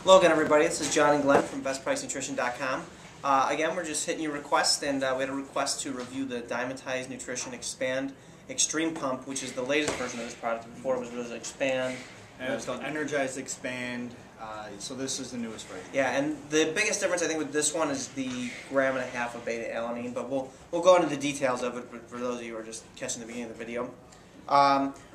Hello again, everybody. This is John and Glenn from BestPriceNutrition.com. Again, we're just hitting your request, and we had a request to review the Dymatize Xpand Xtreme pump, which is the latest version of this product. Before it was Xpand. And it's called Dymatize Xpand. So this is the newest version. Yeah, and the biggest difference I think with this one is the 1.5 grams of BetaAlanine, but we'll go into the details of it for those of you who are just catching the beginning of the video.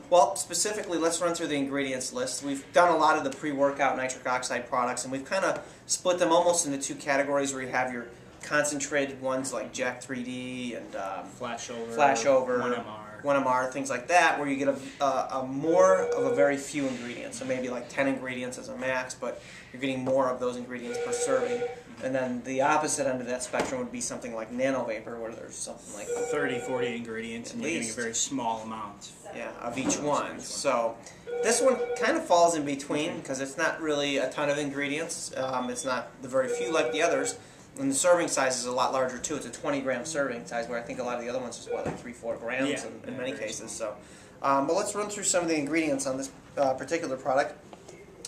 Well, specifically, let's run through the ingredients list. We've done a lot of the pre-workout nitric oxide products, and we've kind of split them almost into two categories where you have your concentrated ones like Jack 3D and Flashover, 1MR, things like that, where you get a more of a very few ingredients. So maybe like 10 ingredients as a max, but you're getting more of those ingredients per serving. And then the opposite end of that spectrum would be something like Nano Vapor, where there's something like 30, 40 ingredients, and you're getting a very small amount. Yeah, of each one. So this one kind of falls in between because it's not really a ton of ingredients. It's not the very few like the others. And the serving size is a lot larger too. It's a 20-gram serving size, where I think a lot of the other ones is what, like 3-4 grams in many cases. So, but let's run through some of the ingredients on this particular product.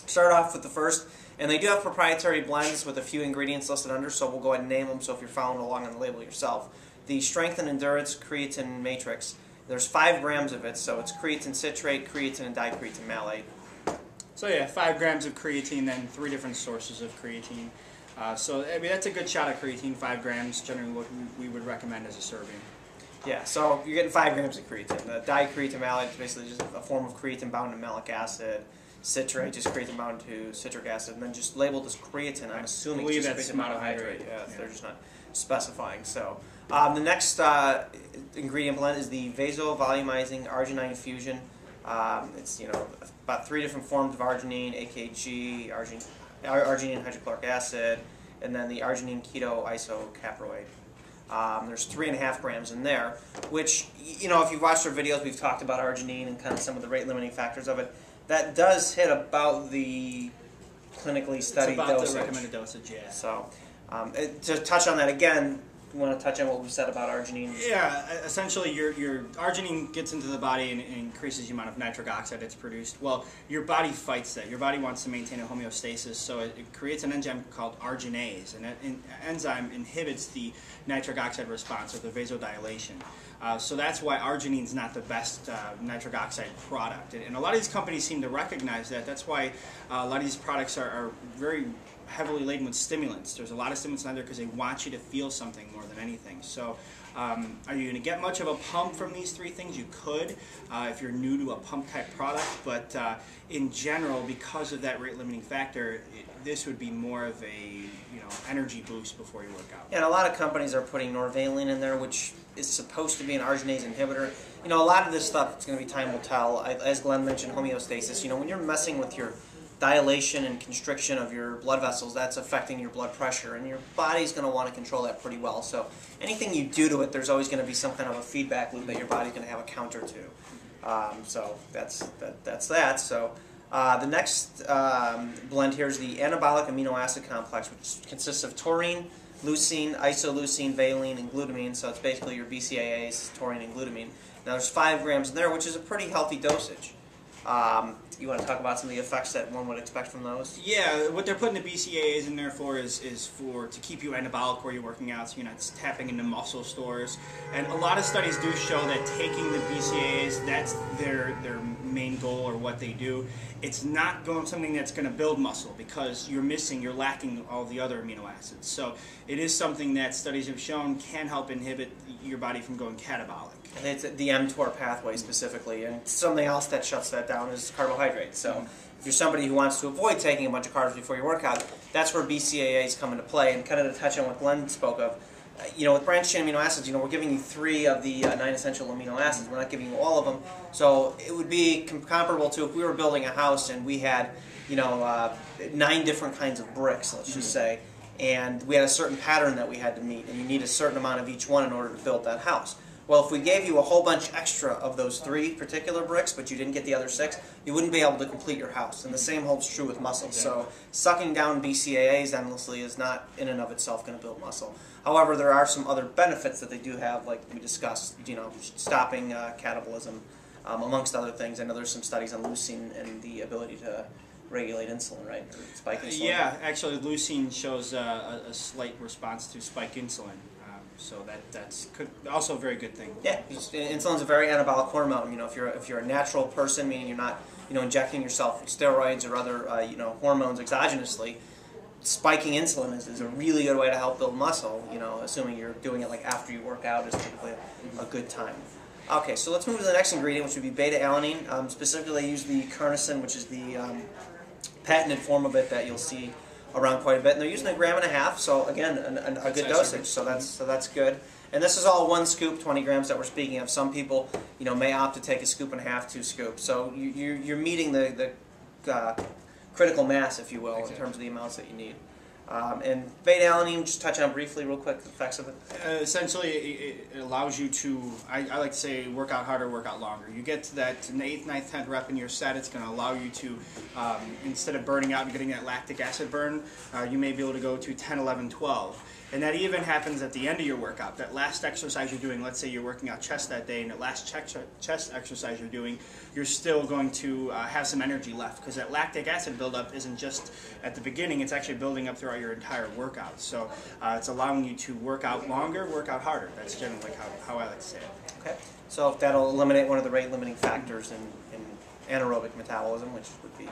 Start off with the first, and they do have proprietary blends with a few ingredients listed under, so we'll go ahead and name them. So if you're following along on the label yourself, the Strength and Endurance Creatine Matrix. There's 5 grams of it, so it's creatine citrate, creatine, and dicreatine malate. So yeah, 5 grams of creatine, then 3 different sources of creatine. So I mean, that's a good shot of creatine. 5 grams, generally what we would recommend as a serving. Yeah, so you're getting 5 grams of creatine. The dicreatine malate is basically just a form of creatine bound to malic acid. Citrate, just creatine bound to citric acid, and then just labeled as creatine. I'm assuming I believe it's just that's creatine monohydrate. monohydrate. Yeah, they're just not specifying. So the next ingredient blend is the vasovolumizing Arginine fusion. It's about 3 different forms of arginine, AKG, arginine hydrochloric acid, and then the arginine keto isocaproate. There's 3.5 grams in there, which, if you've watched our videos, we've talked about arginine and kind of some of the rate-limiting factors of it. That does hit about the clinically studied dosage. It's about the recommended dosage, yeah. So, to touch on that again, you want to touch on what we said about arginine? Yeah, essentially your arginine gets into the body and increases the amount of nitric oxide that's produced. Well, your body fights that. Your body wants to maintain a homeostasis, so it creates an enzyme called arginase, and that enzyme inhibits the nitric oxide response, or the vasodilation. So that's why arginine is not the best nitric oxide product. And a lot of these companies seem to recognize that. That's why a lot of these products are very heavily laden with stimulants. There's a lot of stimulants in there because they want you to feel something more than anything. So are you going to get much of a pump from these 3 things? You could if you're new to a pump type product, but in general, because of that rate limiting factor, this would be more of a energy boost before you work out. Yeah, and a lot of companies are putting norvaline in there, which is supposed to be an arginase inhibitor. A lot of this stuff, it's going to be time will tell. As Glenn mentioned, homeostasis. When you're messing with your dilation and constriction of your blood vessels, that's affecting your blood pressure, and your body's going to want to control that pretty well. So anything you do to it, there's always going to be some kind of a feedback loop that your body's going to have a counter to. So that's that. So the next blend here is the anabolic amino acid complex, which consists of taurine, leucine, isoleucine, valine, and glutamine. So it's basically your BCAAs, taurine, and glutamine. Now there's 5 grams in there, which is a pretty healthy dosage. You want to talk about some of the effects that one would expect from those? Yeah, what they're putting the BCAAs in there for is to keep you anabolic where you're working out, so you're not tapping into muscle stores. And a lot of studies do show that taking the BCAAs, that's their main goal, or what they do. It's not something that's going to build muscle, because you're lacking all the other amino acids. So it is something that studies have shown can help inhibit your body from going catabolic. And it's the mTOR pathway specifically, and something else that shuts that down is carbohydrates. So if you're somebody who wants to avoid taking a bunch of carbs before your workout, that's where BCAAs come into play. And kind of to touch on what Glenn spoke of, with branched chain amino acids, we're giving you 3 of the 9 essential amino acids. We're not giving you all of them. So it would be comparable to if we were building a house and we had, 9 different kinds of bricks, let's just say, and we had a certain pattern that we had to meet, and you need a certain amount of each one in order to build that house. Well, if we gave you a whole bunch extra of those 3 particular bricks, but you didn't get the other 6, you wouldn't be able to complete your house. And the same holds true with muscle. So sucking down BCAAs endlessly is not in and of itself going to build muscle. However, there are some other benefits that they do have, like we discussed, stopping catabolism, amongst other things. I know there's some studies on leucine and the ability to regulate insulin, right? Or spike insulin. Yeah, actually, leucine shows a slight response to spike insulin, so that's also a very good thing. Yeah, insulin's a very anabolic hormone. You know, if you're a natural person, meaning you're not injecting yourself with steroids or other hormones exogenously, spiking insulin is a really good way to help build muscle. You know, assuming you're doing it like after you work out is typically a good time. Okay, so let's move to the next ingredient, which would be beta-alanine. Specifically, they use the carnosine, which is the patented form of it that you'll see around quite a bit. And they're using 1.5 grams, so again, a good dosage. So that's good. And this is all 1 scoop, 20 grams that we're speaking of. Some people, may opt to take 1.5 scoops, 2 scoops. So you're meeting the critical mass, if you will, in terms of the amounts that you need. And beta-alanine, just touch on briefly, real quick, the effects of it. Essentially, it allows you to, I like to say, work out harder, work out longer. You get to that 8th, 9th, 10th rep in your set, it's going to allow you to, instead of burning out and getting that lactic acid burn, you may be able to go to 10, 11, 12. And that even happens at the end of your workout. That last exercise you're doing, let's say you're working out chest that day, and that last chest exercise you're doing, you're still going to have some energy left, because that lactic acid buildup isn't just at the beginning, it's actually building up throughout your entire workout. So it's allowing you to work out longer, work out harder. That's generally how I like to say it. Okay, so that'll eliminate one of the rate-limiting factors in anaerobic metabolism, which would be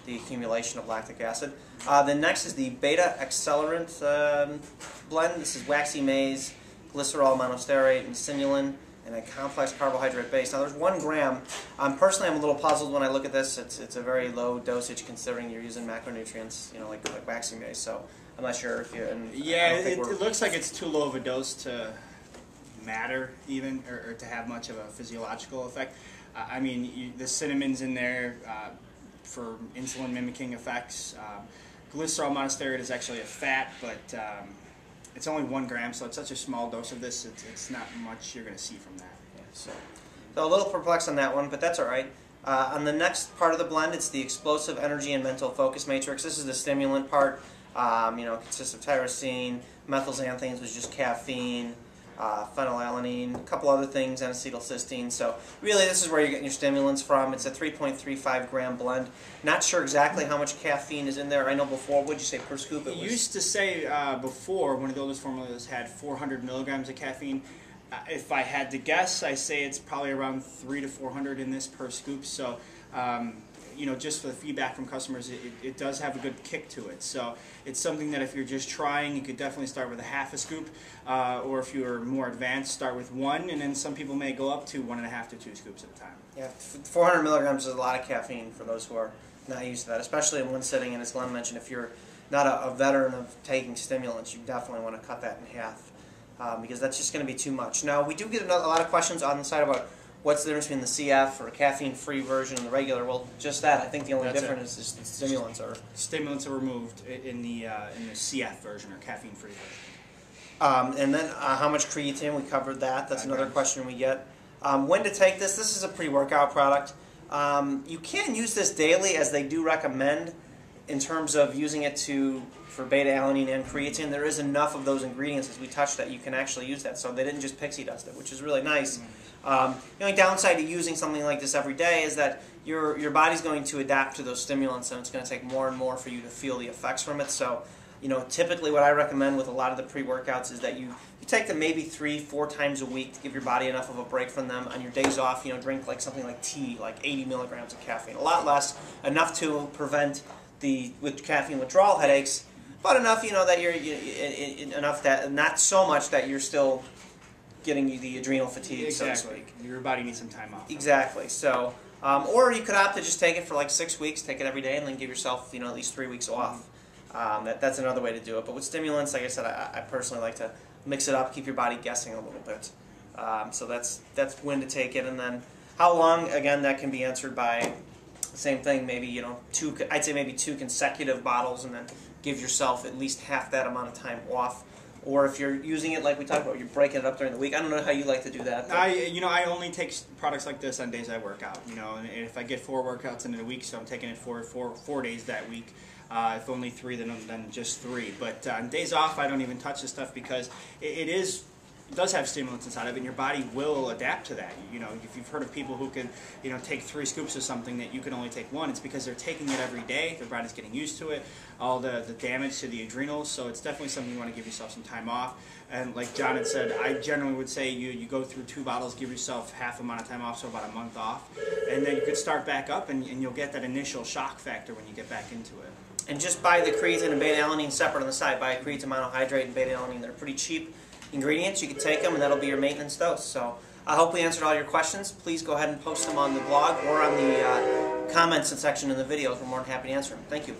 the accumulation of lactic acid. Then next is the beta accelerant blend. This is waxy maize, glycerol monostearate, and simulin, and a complex carbohydrate base. Now there's 1 gram. Personally, I'm a little puzzled when I look at this. It's a very low dosage considering you're using macronutrients, like waxy maize. So I'm not sure if you. Yeah, it looks like it's too low of a dose to matter even, or to have much of a physiological effect. I mean, the cinnamon's in there for insulin mimicking effects. Glycerol monostearate is actually a fat, but it's only 1 gram, so it's such a small dose of this, it's not much you're going to see from that. Yeah, so a little perplexed on that one, but that's all right. On the next part of the blend, it's the explosive energy and mental focus matrix. This is the stimulant part. It consists of tyrosine, methylxanthines, which is just caffeine, phenylalanine, a couple other things, and acetylcysteine. So really this is where you're getting your stimulants from. It's a 3.35 gram blend. Not sure exactly how much caffeine is in there. I know before, what did you say, per scoop? It used to say before, one of the oldest formulas had 400 milligrams of caffeine. If I had to guess, I say it's probably around 300 to 400 in this per scoop. So just for the feedback from customers, it does have a good kick to it. So it's something that if you're just trying, you could definitely start with 1/2 scoop, or if you're more advanced, start with 1, and then some people may go up to 1.5 to 2 scoops at a time. Yeah, 400 milligrams is a lot of caffeine for those who are not used to that, especially in one sitting. And as Glenn mentioned, if you're not a veteran of taking stimulants, you definitely want to cut that in half, because that's just going to be too much. Now, we do get a lot of questions on the side about what's the difference between the CF or caffeine-free version and the regular. Well, just that. I think the only difference is the stimulants are removed in the CF version, or caffeine-free version. And then how much creatine? We covered that. That's another question we get. When to take this? This is a pre-workout product. You can use this daily, as they do recommend, in terms of using it for beta-alanine and creatine. There is enough of those ingredients, as we touched, that you can actually use that. So they didn't just pixie dust it, which is really nice. The only downside to using something like this every day is that your body's going to adapt to those stimulants, and it's going to take more and more for you to feel the effects from it. So, typically what I recommend with a lot of the pre-workouts is that you take them maybe 3-4 times a week to give your body enough of a break from them. On your days off, drink like something like tea, like 80 milligrams of caffeine. A lot less, enough to prevent with caffeine withdrawal headaches, but enough, that enough that not so much that you're still getting you the adrenal fatigue, exactly. So to speak. Your body needs some time off. Exactly. So, or you could opt to just take it for like 6 weeks, take it every day, and then give yourself, at least 3 weeks off. That's another way to do it. But with stimulants, like I said, I personally like to mix it up, keep your body guessing a little bit. So that's when to take it, and then how long? Again, that can be answered by the same thing. Maybe I'd say maybe 2 consecutive bottles, and then give yourself at least half that amount of time off. Or if you're using it like we talked about, you're breaking it up during the week. I don't know how you like to do that. I only take products like this on days I work out. And if I get 4 workouts in a week, so I'm taking it for 4 days that week. If only 3, then just 3. But on days off, I don't even touch this stuff, because it is does have stimulants inside of it, and your body will adapt to that. You know, if you've heard of people who can, you know, take 3 scoops of something that you can only take 1, it's because they're taking it every day. Their body's getting used to it. All the damage to the adrenals. So it's definitely something you want to give yourself some time off. And like John had said, I generally would say you go through 2 bottles, give yourself half amount of time off, so about a month off, and then you could start back up, and you'll get that initial shock factor when you get back into it. And just buy the creatine and beta-alanine separate on the side. Buy a creatine monohydrate and beta-alanine. They're pretty cheap ingredients. You can take them, and that'll be your maintenance dose. So I hope we answered all your questions. Please go ahead and post them on the blog or on the comments section in the videos. We're more than happy to answer them. Thank you.